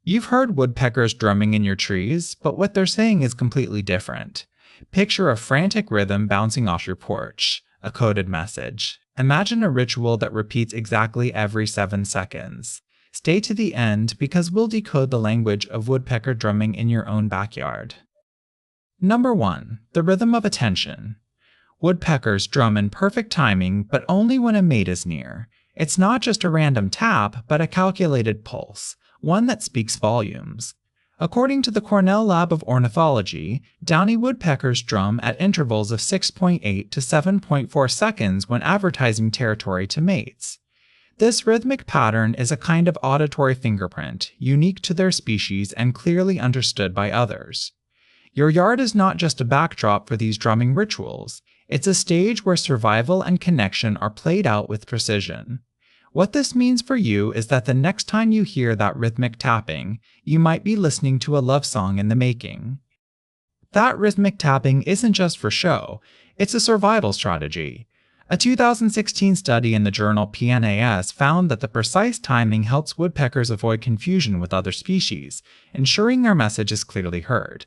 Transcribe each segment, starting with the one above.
You've heard woodpeckers drumming in your trees, but what they're saying is completely different. Picture a frantic rhythm bouncing off your porch, a coded message. Imagine a ritual that repeats exactly every 7 seconds. Stay to the end because we'll decode the language of woodpecker drumming in your own backyard. Number 1. The rhythm of attention. Woodpeckers drum in perfect timing, but only when a mate is near. It's not just a random tap, but a calculated pulse, one that speaks volumes. According to the Cornell Lab of Ornithology, Downy woodpeckers drum at intervals of 6.8 to 7.4 seconds when advertising territory to mates. This rhythmic pattern is a kind of auditory fingerprint, unique to their species and clearly understood by others. Your yard is not just a backdrop for these drumming rituals, it's a stage where survival and connection are played out with precision. What this means for you is that the next time you hear that rhythmic tapping, you might be listening to a love song in the making. That rhythmic tapping isn't just for show, it's a survival strategy. A 2016 study in the journal PNAS found that the precise timing helps woodpeckers avoid confusion with other species, ensuring their message is clearly heard.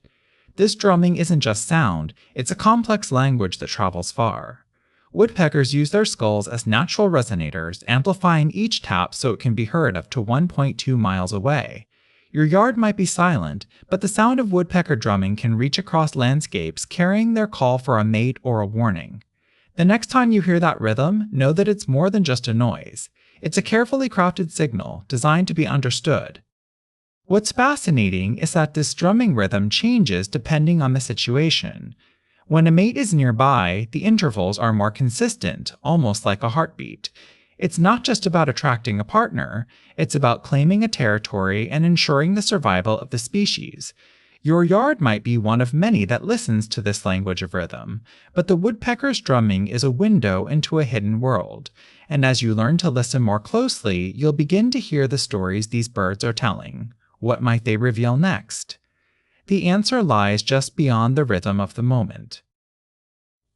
This drumming isn't just sound, it's a complex language that travels far. Woodpeckers use their skulls as natural resonators, amplifying each tap so it can be heard up to 1.2 miles away. Your yard might be silent, but the sound of woodpecker drumming can reach across landscapes, carrying their call for a mate or a warning. The next time you hear that rhythm, know that it's more than just a noise. It's a carefully crafted signal, designed to be understood. What's fascinating is that this drumming rhythm changes depending on the situation. When a mate is nearby, the intervals are more consistent, almost like a heartbeat. It's not just about attracting a partner, it's about claiming a territory and ensuring the survival of the species. Your yard might be one of many that listens to this language of rhythm, but the woodpecker's drumming is a window into a hidden world, and as you learn to listen more closely, you'll begin to hear the stories these birds are telling. What might they reveal next? The answer lies just beyond the rhythm of the moment.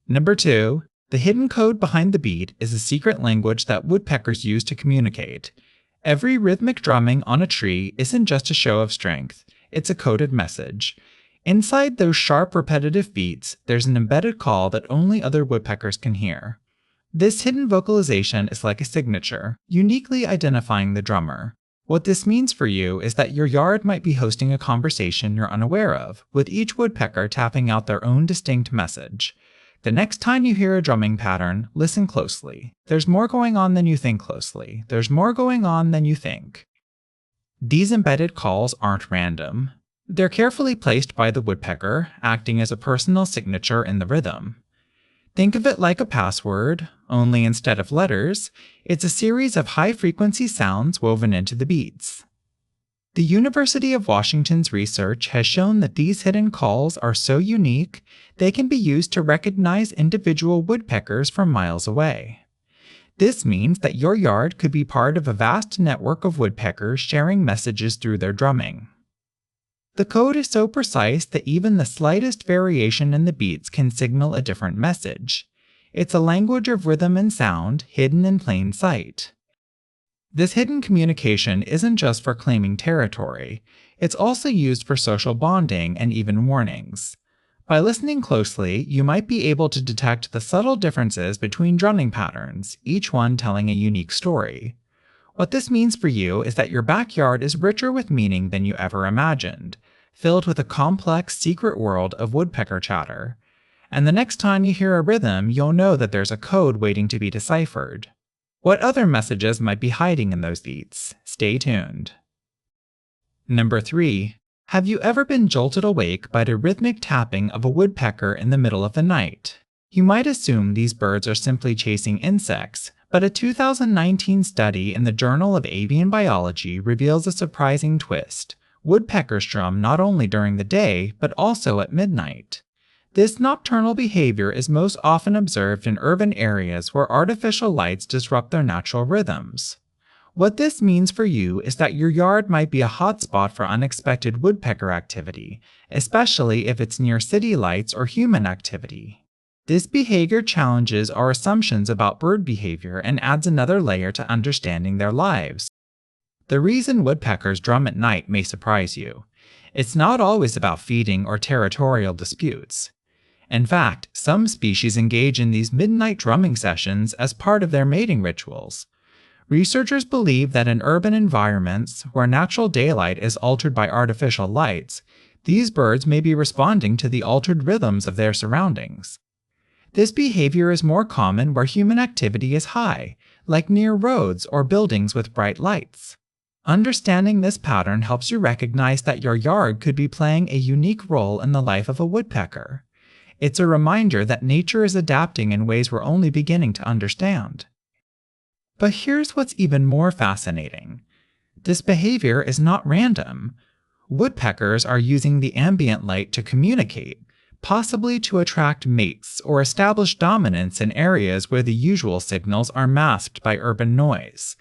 Number 2. The hidden code behind the beat is a secret language that woodpeckers use to communicate. Every rhythmic drumming on a tree isn't just a show of strength, it's a coded message. Inside those sharp, repetitive beats, there's an embedded call that only other woodpeckers can hear. This hidden vocalization is like a signature, uniquely identifying the drummer. What this means for you is that your yard might be hosting a conversation you're unaware of, with each woodpecker tapping out their own distinct message. The next time you hear a drumming pattern, listen closely. There's more going on than you think closely. There's more going on than you think. These embedded calls aren't random. They're carefully placed by the woodpecker, acting as a personal signature in the rhythm. Think of it like a password, only instead of letters, it's a series of high-frequency sounds woven into the beats. The University of Washington's research has shown that these hidden calls are so unique, they can be used to recognize individual woodpeckers from miles away. This means that your yard could be part of a vast network of woodpeckers sharing messages through their drumming. The code is so precise that even the slightest variation in the beats can signal a different message. It's a language of rhythm and sound, hidden in plain sight. This hidden communication isn't just for claiming territory, it's also used for social bonding and even warnings. By listening closely, you might be able to detect the subtle differences between drumming patterns, each one telling a unique story. What this means for you is that your backyard is richer with meaning than you ever imagined, filled with a complex, secret world of woodpecker chatter. And the next time you hear a rhythm, you'll know that there's a code waiting to be deciphered. What other messages might be hiding in those beats? Stay tuned. Number 3. Have you ever been jolted awake by the rhythmic tapping of a woodpecker in the middle of the night? You might assume these birds are simply chasing insects, but a 2019 study in the Journal of Avian Biology reveals a surprising twist. Woodpeckers drum not only during the day, but also at midnight. This nocturnal behavior is most often observed in urban areas where artificial lights disrupt their natural rhythms. What this means for you is that your yard might be a hotspot for unexpected woodpecker activity, especially if it's near city lights or human activity. This behavior challenges our assumptions about bird behavior and adds another layer to understanding their lives. The reason woodpeckers drum at night may surprise you. It's not always about feeding or territorial disputes. In fact, some species engage in these midnight drumming sessions as part of their mating rituals. Researchers believe that in urban environments where natural daylight is altered by artificial lights, these birds may be responding to the altered rhythms of their surroundings. This behavior is more common where human activity is high, like near roads or buildings with bright lights. Understanding this pattern helps you recognize that your yard could be playing a unique role in the life of a woodpecker. It's a reminder that nature is adapting in ways we're only beginning to understand. But here's what's even more fascinating. This behavior is not random. Woodpeckers are using the ambient light to communicate, possibly to attract mates or establish dominance in areas where the usual signals are masked by urban noise.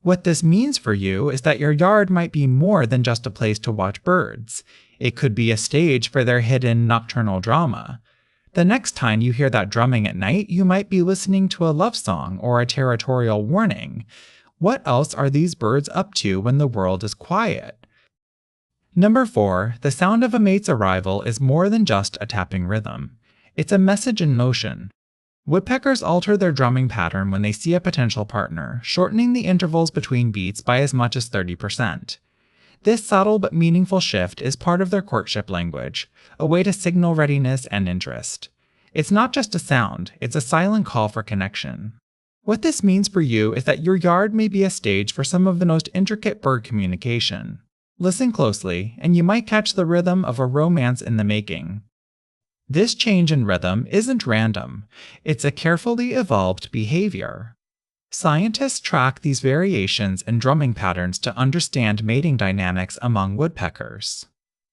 What this means for you is that your yard might be more than just a place to watch birds. It could be a stage for their hidden nocturnal drama. The next time you hear that drumming at night, you might be listening to a love song or a territorial warning. What else are these birds up to when the world is quiet? Number 4, the sound of a mate's arrival is more than just a tapping rhythm. It's a message in motion. Woodpeckers alter their drumming pattern when they see a potential partner, shortening the intervals between beats by as much as 30%. This subtle but meaningful shift is part of their courtship language, a way to signal readiness and interest. It's not just a sound, it's a silent call for connection. What this means for you is that your yard may be a stage for some of the most intricate bird communication. Listen closely, and you might catch the rhythm of a romance in the making. This change in rhythm isn't random, it's a carefully evolved behavior. Scientists track these variations in drumming patterns to understand mating dynamics among woodpeckers.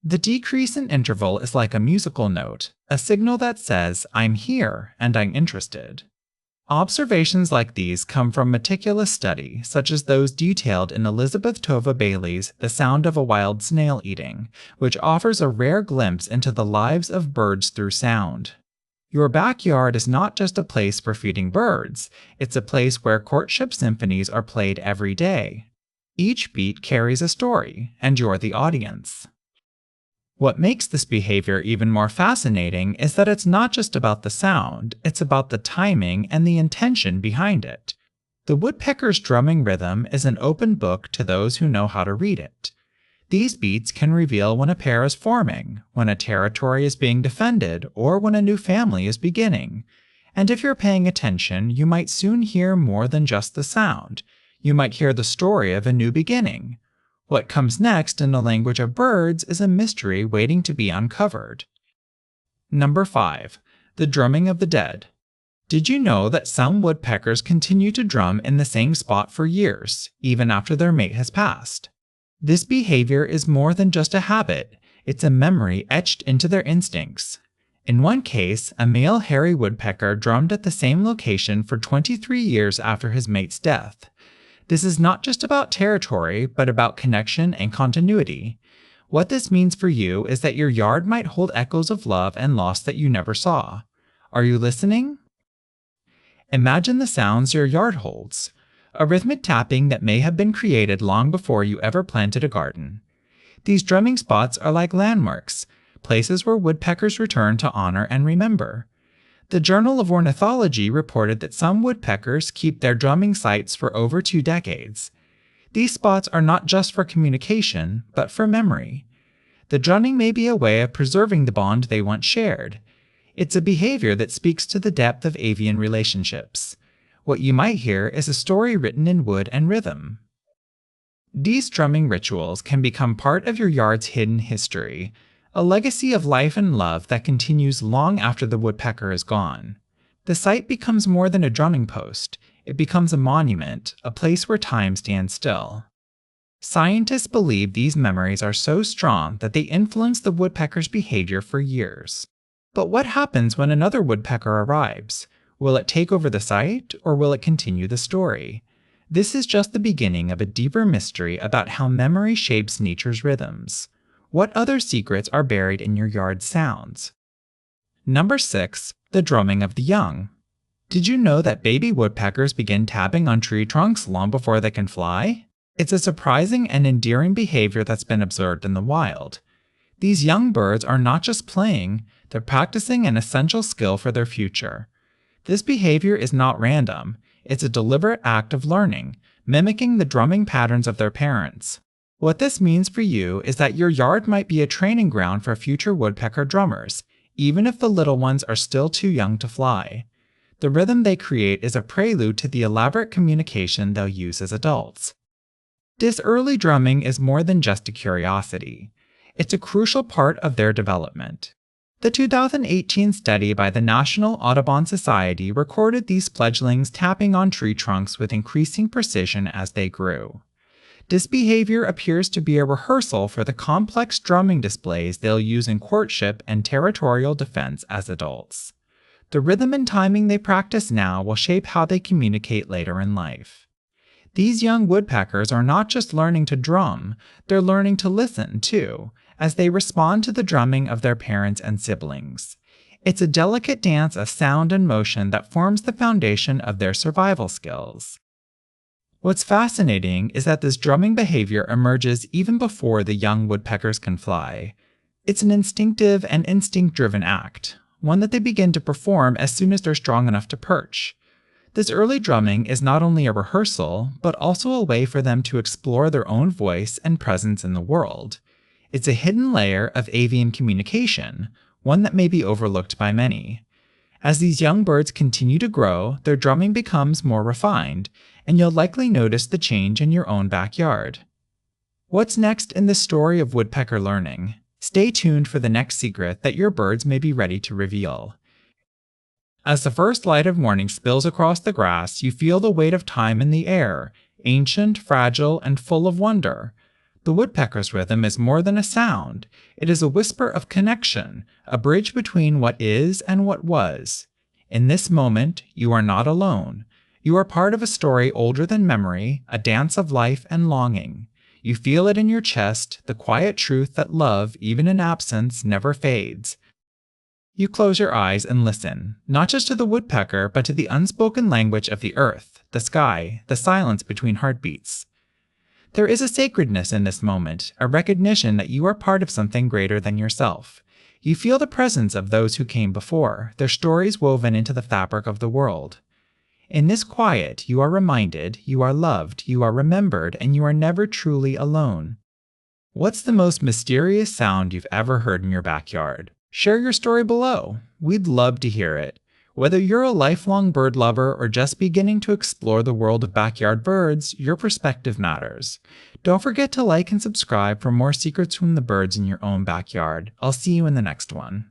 The decrease in interval is like a musical note, a signal that says, "I'm here and I'm interested." Observations like these come from meticulous study, such as those detailed in Elizabeth Tova Bailey's The Sound of a Wild Snail Eating, which offers a rare glimpse into the lives of birds through sound. Your backyard is not just a place for feeding birds, it's a place where courtship symphonies are played every day. Each beat carries a story, and you're the audience. What makes this behavior even more fascinating is that it's not just about the sound, it's about the timing and the intention behind it. The woodpecker's drumming rhythm is an open book to those who know how to read it. These beats can reveal when a pair is forming, when a territory is being defended, or when a new family is beginning. And if you're paying attention, you might soon hear more than just the sound. You might hear the story of a new beginning. What comes next in the language of birds is a mystery waiting to be uncovered. Number 5. The drumming of the dead. Did you know that some woodpeckers continue to drum in the same spot for years, even after their mate has passed? This behavior is more than just a habit, it's a memory etched into their instincts. In one case, a male hairy woodpecker drummed at the same location for 23 years after his mate's death. This is not just about territory, but about connection and continuity. What this means for you is that your yard might hold echoes of love and loss that you never saw. Are you listening? Imagine the sounds your yard holds. A rhythmic tapping that may have been created long before you ever planted a garden. These drumming spots are like landmarks, places where woodpeckers return to honor and remember. The Journal of Ornithology reported that some woodpeckers keep their drumming sites for over 2 decades. These spots are not just for communication, but for memory. The drumming may be a way of preserving the bond they once shared. It's a behavior that speaks to the depth of avian relationships. What you might hear is a story written in wood and rhythm. These drumming rituals can become part of your yard's hidden history, a legacy of life and love that continues long after the woodpecker is gone. The site becomes more than a drumming post. It becomes a monument, a place where time stands still. Scientists believe these memories are so strong that they influence the woodpecker's behavior for years. But what happens when another woodpecker arrives? Will it take over the site, or will it continue the story? This is just the beginning of a deeper mystery about how memory shapes nature's rhythms. What other secrets are buried in your yard's sounds? Number 6. The drumming of the young. Did you know that baby woodpeckers begin tapping on tree trunks long before they can fly? It's a surprising and endearing behavior that's been observed in the wild. These young birds are not just playing, they're practicing an essential skill for their future. This behavior is not random, it's a deliberate act of learning, mimicking the drumming patterns of their parents. What this means for you is that your yard might be a training ground for future woodpecker drummers, even if the little ones are still too young to fly. The rhythm they create is a prelude to the elaborate communication they'll use as adults. This early drumming is more than just a curiosity. It's a crucial part of their development. The 2018 study by the National Audubon Society recorded these fledglings tapping on tree trunks with increasing precision as they grew. This behavior appears to be a rehearsal for the complex drumming displays they'll use in courtship and territorial defense as adults. The rhythm and timing they practice now will shape how they communicate later in life. These young woodpeckers are not just learning to drum, they're learning to listen, too, as they respond to the drumming of their parents and siblings. It's a delicate dance of sound and motion that forms the foundation of their survival skills. What's fascinating is that this drumming behavior emerges even before the young woodpeckers can fly. It's an instinctive and instinct-driven act, one that they begin to perform as soon as they're strong enough to perch. This early drumming is not only a rehearsal, but also a way for them to explore their own voice and presence in the world. It's a hidden layer of avian communication, one that may be overlooked by many. As these young birds continue to grow, their drumming becomes more refined, and you'll likely notice the change in your own backyard. What's next in the story of woodpecker learning? Stay tuned for the next secret that your birds may be ready to reveal. As the first light of morning spills across the grass, you feel the weight of time in the air, ancient, fragile, and full of wonder. The woodpecker's rhythm is more than a sound. It is a whisper of connection, a bridge between what is and what was. In this moment, you are not alone. You are part of a story older than memory, a dance of life and longing. You feel it in your chest, the quiet truth that love, even in absence, never fades. You close your eyes and listen, not just to the woodpecker, but to the unspoken language of the earth, the sky, the silence between heartbeats. There is a sacredness in this moment, a recognition that you are part of something greater than yourself. You feel the presence of those who came before, their stories woven into the fabric of the world. In this quiet, you are reminded, you are loved, you are remembered, and you are never truly alone. What's the most mysterious sound you've ever heard in your backyard? Share your story below. We'd love to hear it. Whether you're a lifelong bird lover or just beginning to explore the world of backyard birds, your perspective matters. Don't forget to like and subscribe for more secrets from the birds in your own backyard. I'll see you in the next one.